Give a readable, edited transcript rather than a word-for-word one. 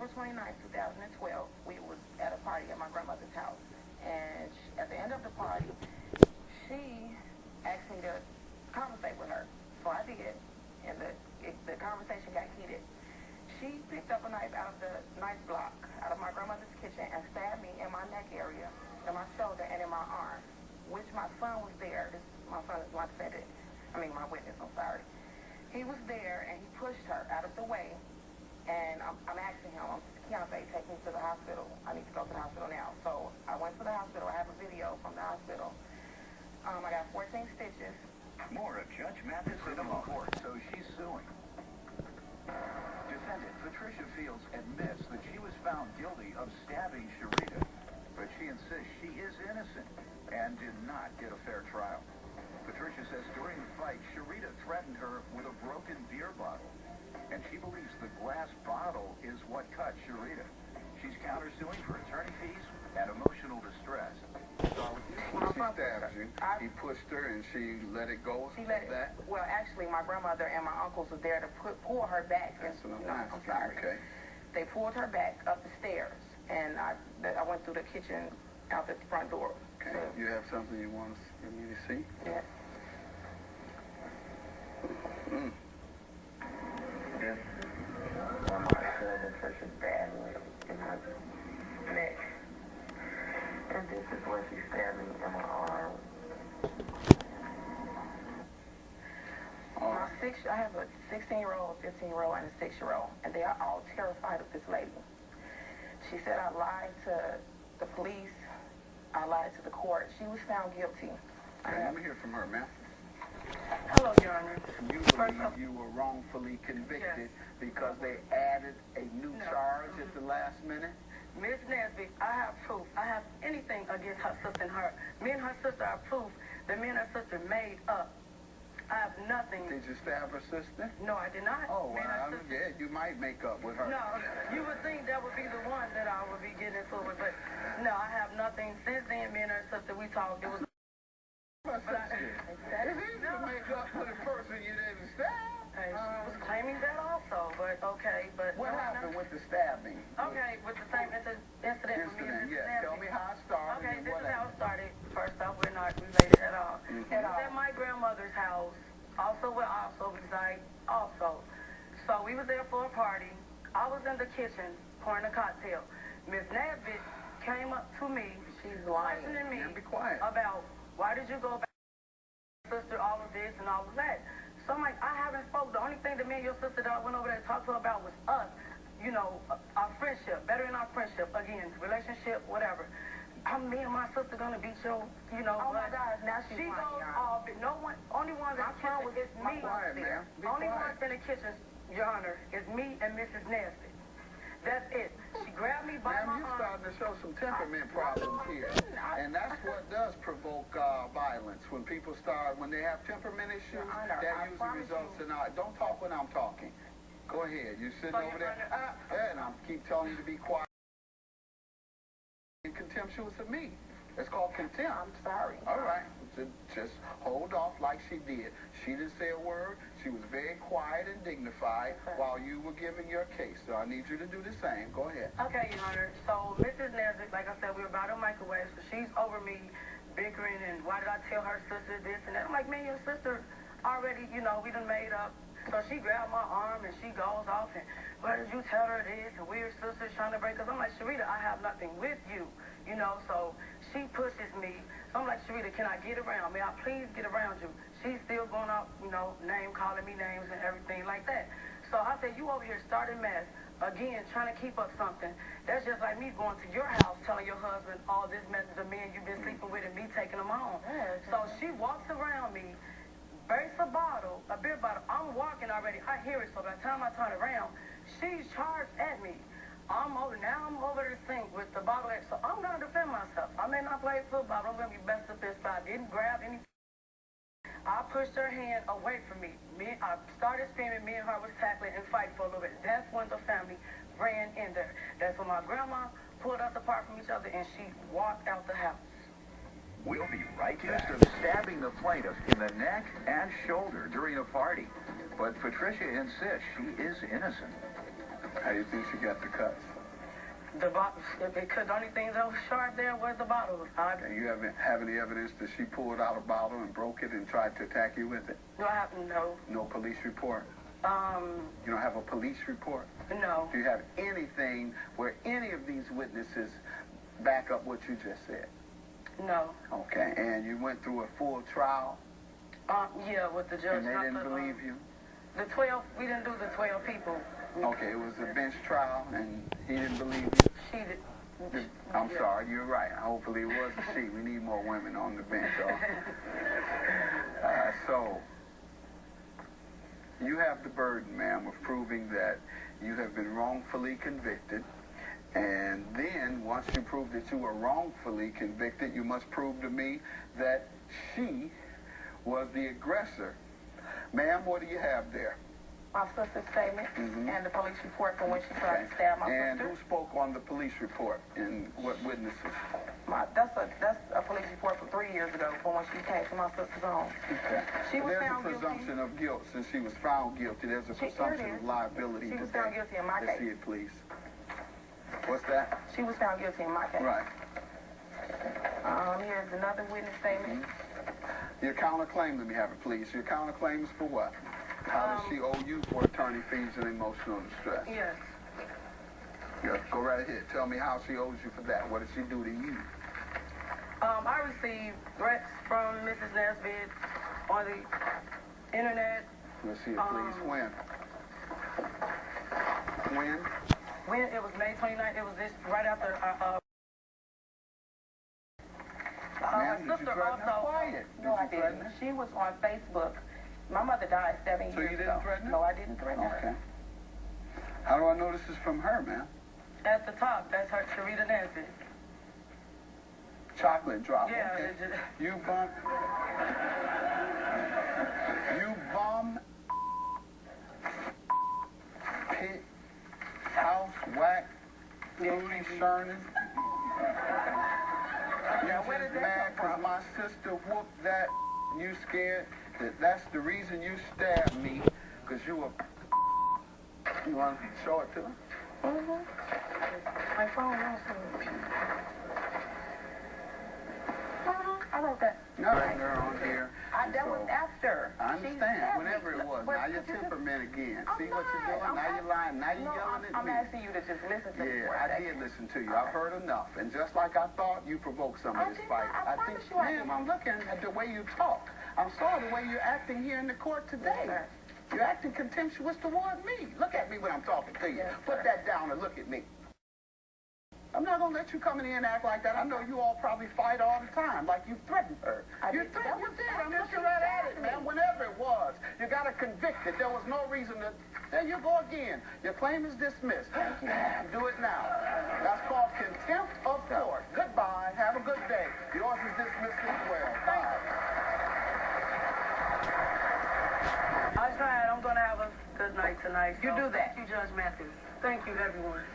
April 29th, 2012, we was at a party at my grandmother's house. And at the end of the party, she asked me to conversate with her. So I did, and the conversation got heated. She picked up a knife out of the knife block out of my grandmother's kitchen and stabbed me in my neck area, in my shoulder, and in my arm, which my son was there. My son is my defendant. My witness, I'm sorry. He was there, and he pushed her out of the way, and I'm asking him, Keontae, take me to the hospital. I need to go to the hospital now. So I went to the hospital. I have a video from the hospital. I got 14 stitches. More of Judge Mathis in a moment. So she's suing. Defendant Patricia Fields admits that she was found guilty of stabbing Sherita, but she insists she is innocent and did not get a fair trial. Patricia says during the fight, Sherita threatened her with a broken beer bottle, and she believes the glass bottle is what cut Sherita. She's countersuing for attorney fees and emotional distress. So when she stabbed you, he pushed her and she let it go? She let it. Well, actually, my grandmother and my uncles were there to pull her back. That's what I'm sorry. Okay. They pulled her back up the stairs, and I went through the kitchen out the front door. Okay. You have something you want me to see? Yes. This is one of my cousin Patricia stabbed me in my neck. And this is where she stabbed me in my arm. I have a 16-year-old, 15-year-old, and a 6-year-old, and they are all terrified of this lady. She said I lied to the police. I lied to the court. She was found guilty. Okay, let me hear from her, ma'am. Hello, Your Honor. You believe you were wrongfully convicted because they added a new charge at the last minute? Ms. Nesbitt, I have proof. I have anything against her sister and her. Me and her sister are proof that me and her sister made up. I have nothing. Did you stab her sister? No, I did not. Oh, well, yeah, you might make up with her. No, you would think that would be the one that I would be getting into it, but no, I have nothing. Since then, me and her sister, we talked. It was... It's easy to make up with a person you didn't stab. She was claiming that also, but okay. But what happened with the stabbing? Okay, with the same incident for me and yes. Tell me how it started. Okay, this is how it started. First off, we're not related at all. It was at my grandmother's house, also where I also reside, also. So we was there for a party. I was in the kitchen pouring a cocktail. Miss Nesbitt came up to me. She's questioning me about why did you go back to your sister, all of this and all of that. So I'm like, I haven't spoken. The only thing that me and your sister that I went over there to talk to her about was us. Our friendship, bettering our friendship. Again, relationship, whatever. Me and my sister gonna beat your, Oh my God, now she goes off. No one, only ones in the kitchen is me. Only ones in the kitchen, Your Honor, is me and Mrs. Nesbitt. That's it. She grabbed me by my arm. You're starting to show some temperament problems here. And that's what does provoke violence. When people when they have temperament issues, that usually results in... Don't talk when I'm talking. Go ahead. You're sitting over there. And I keep telling you to be quiet. And contemptuous of me. It's called contempt. I'm sorry. All right. Just hold off like she did. She didn't say a word. She was very quiet and dignified while you were giving your case. So I need you to do the same. Go ahead. Okay, Your Honor. So Mrs. Nesbitt, like I said, we were about a microwave. So she's over me bickering and why did I tell her sister this and that. I'm like, man, your sister already, we done made up. So she grabbed my arm and she goes off and why did you tell her this? And we're sisters trying to break us. I'm like, Sherita, I have nothing with you. So she pushes me. So I'm like, Sherita, can I get around? May I please get around you? She's still going out, calling me names and everything like that. So I said, you over here starting mess. Again, trying to keep up something. That's just like me going to your house telling your husband all this message of men you've been sleeping with and me taking them home. So she walks around me, breaks a beer bottle. I'm walking already. I hear it. So by the time I turn around, she's charged at me. I'm over the sink with the bottle. So I'm going to defend myself. I may not play football, but I'm going to be best at this, but I didn't grab anything. I pushed her hand away from me. I started screaming. Me and her was tackling and fighting for a little bit. That's when the family ran in there. That's when my grandma pulled us apart from each other and she walked out the house. We'll be right back. Accused of stabbing the plaintiff in the neck and shoulder during a party. But Patricia insists she is innocent. How do you think she got the cuts? The bottle, because the only thing that was sharp there was the bottle. And you haven't have any evidence that she pulled out a bottle and broke it and tried to attack you with it? No, I haven't, no. No police report? You don't have a police report? No. Do you have anything where any of these witnesses back up what you just said? No. Okay, and you went through a full trial? Yeah, with the judge. And they didn't believe you? The 12, we didn't do the 12 people. Okay, it was a bench trial, and he didn't believe you? She did. I'm sorry, you're right. Hopefully it was a she. We need more women on the bench, y'all. So, you have the burden, ma'am, of proving that you have been wrongfully convicted. And then, once you prove that you were wrongfully convicted, you must prove to me that she was the aggressor. Ma'am, what do you have there? My sister's statement and the police report from when she tried to stab my And sister. who spoke on the police report and what witnesses? That's a police report from 3 years ago from when she came to my sister's home. Okay. She was There's found a presumption of guilt since she was found guilty. There's a presumption of liability. She was found guilty in my Let's case. see it, please. What's that? She was found guilty in my case. Right. Here's another witness statement. Your counterclaim, let me have it, please. Your counterclaim is for what? How does she owe you for attorney fees and emotional distress? Yes. Yeah, go right ahead. Tell me how she owes you for that. What did she do to you? I received threats from Mrs. Nesbitt on the internet. Let's see it, please. When? When it was May 29th, it was this right after Ma'am, did you threaten her? Quiet. No, I didn't. She was on Facebook. My mother died 7 years ago. So you didn't threaten her? No, I didn't threaten her. Okay. How do I know this is from her, ma'am? At the top, that's her, Sherita Nesbitt. Chocolate drop. Yeah. Okay. It just, You bum, pit, house, whack, booty, Sherman. Now, where did that mad come from? because my sister whooped that, you scared that's the reason you stabbed me, because you were. You want to show it to her? My phone also. I wrote that. No, they're on here. That was after. I understand. Whenever it was. Now your temperament again. See what you're doing? Now you're lying. Now you're yelling at me. I'm asking you to just listen to me. Yeah, I did listen to you. I've heard enough. And just like I thought, you provoked some of this fight. I think, ma'am, I'm looking at the way you talk. I'm sorry the way you're acting here in the court today. Yes, you're acting contemptuous toward me. Look at me when I'm talking to you. Yes, put that down and look at me. I'm not going to let you come in here and act like that. I know you all probably fight all the time, like you threatened her. You did. I'm looking right at it, man. Whenever it was, you got her convicted. There was no reason to... There you go again. Your claim is dismissed. Do it now. That's called contempt of court. Goodbye. Have a good day. Yours is dismissed as well. Bye. I tried. I'm going to have a good night tonight. You do that. Thank you, Judge Mathis. Thank you, everyone.